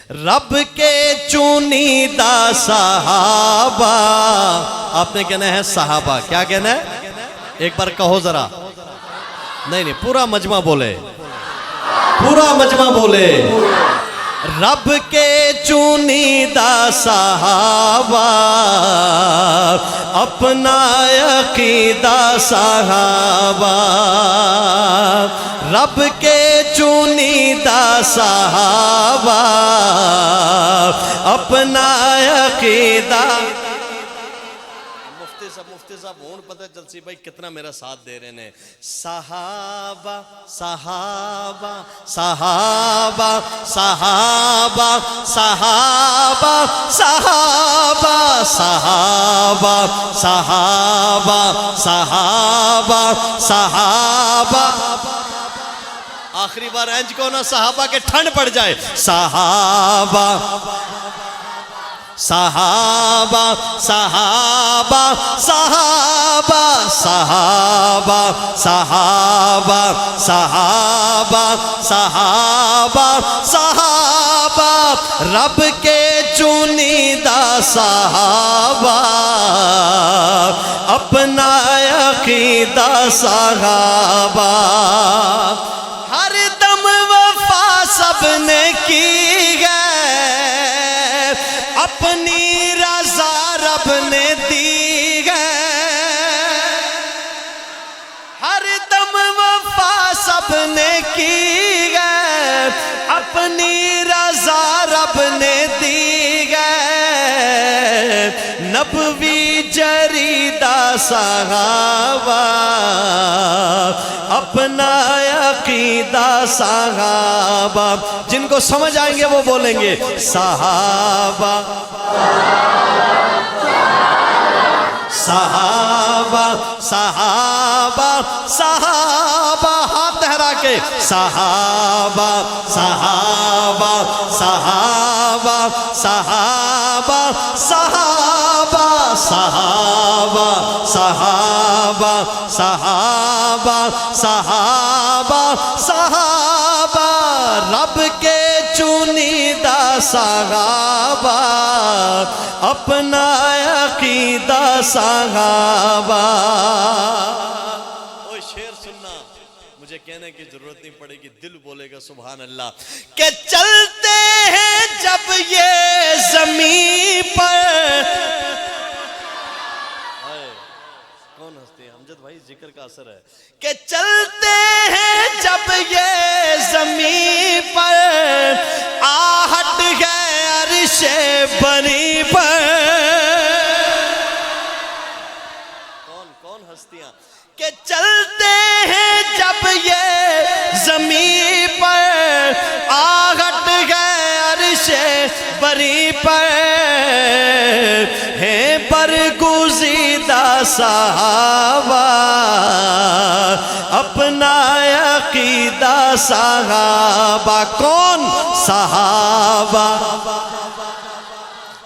رب کے چنیدہ صحابہ. آپ نے کہنا ہے صحابہ. کیا کہنا ہے؟ ایک بار کہو ذرا. نہیں پورا مجمع بولے, پورا مجمع بولے. رب کے چنیدہ صحابہ, اپنا عقیدہ صحابہ. رب کے چنیدہ صحابہ, اپنا عقیدہ. مفتی صاحب ہون پتہ جلسی بھائی کتنا میرا ساتھ دے رہے ہیں. صحابہ صحابہ صحابہ صحابہ صحابہ صحابہ صحابہ صحابہ صحابہ صحابہ. آخری بار اینج کو نا صحابہ کے ٹھنڈ پڑ جائے. صحابہ صحابہ صحابہ صحابہ صحابہ صحابہ صحابہ صحابہ صحابہ. رب کے چنیدہ صحابہ, اپنا عقیدہ صحابہ. ہر دم وفا سب نے کی ہے, اپنی رضا رب نے دی ہے. ہر دم وفا سب نے کی ہے, اپنی رضا رب نے دی ہے. نبوی جریدہ صحابہ, اپنا عقیدہ صحابہ. جن کو سمجھ آئیں گے وہ بولیں گے صحابہ صحابہ صحابہ صحابہ. ہاتھ لہرا کے صحابہ صحابہ صحابہ صحابہ صحابہ صحابہ صحابہ صحابہ صحابہ صحابہ. رب کے چنیدہ صحابہ, اپنا عقیدہ صحابہ. اوہ شعر سننا, مجھے کہنے کی ضرورت نہیں پڑے گی, دل بولے گا سبحان اللہ. کہ چلتے ہیں جب یہ زمین پر. کون ہستے ہیں امجد بھائی, ذکر کا اثر ہے. کہ چلتے ہیں جب یہ زمین پر, آہٹ ہے عرش بری پر. کون ہستیاں؟ کہ چلتے ہیں جب یہ زمین پر, آہٹ ہے عرش بری پر. ہیں برگزیدہ صحابہ, اپنا عقیدہ صحابہ. کون؟ صحابہ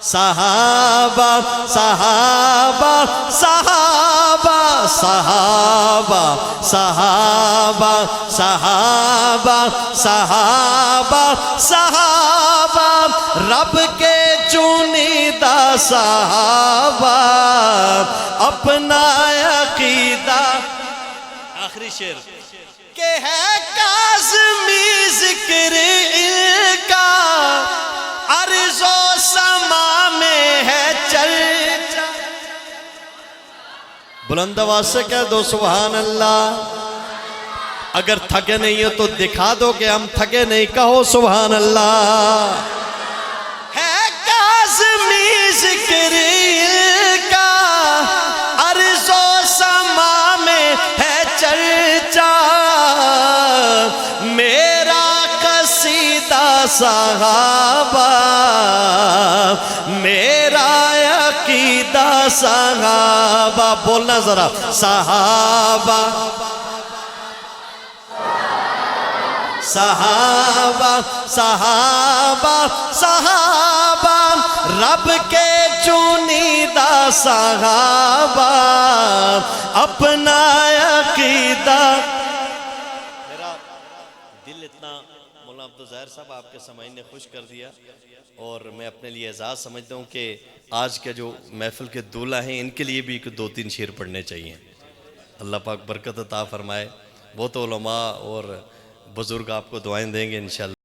صحابہ صحابہ صحابہ صحابہ صحابہ صحابہ صحابہ صحابہ. رب کے چنیدہ صحابہ, اپنا عقیدہ. آخری شعر. کہ ہے کاظمی ذکر ان کا, عرض و سما میں ہے چرچا. بلند آواز سے کہہ دو سبحان اللہ. اگر تھکے نہیں ہو تو دکھا دو کہ ہم تھکے نہیں, کہو سبحان اللہ. ہے کاظمی ذکر ان کا, عرض و سما میں ہے چرچا. میرا قصیدہ صحابہ, میرا عقیدہ صحابہ. بولنا ذرا. صحابہ صحابہ صحابہ صحابہ. رب کے چنیدہ صحابہ, اپنا عقیدہ. میرا دل اتنا مولانا عبدالظاہر ظاہر صاحب آپ کے سامعین نے خوش کر دیا، اور میں اپنے لیے اعزاز سمجھتا ہوں کہ آج کے جو محفل کے دولہ ہیں ان کے لیے بھی 2-3 شعر پڑھنے چاہیے۔ اللہ پاک برکت عطا فرمائے، بہت علماء اور بزرگ آپ کو دعائیں دیں گے انشاءاللہ۔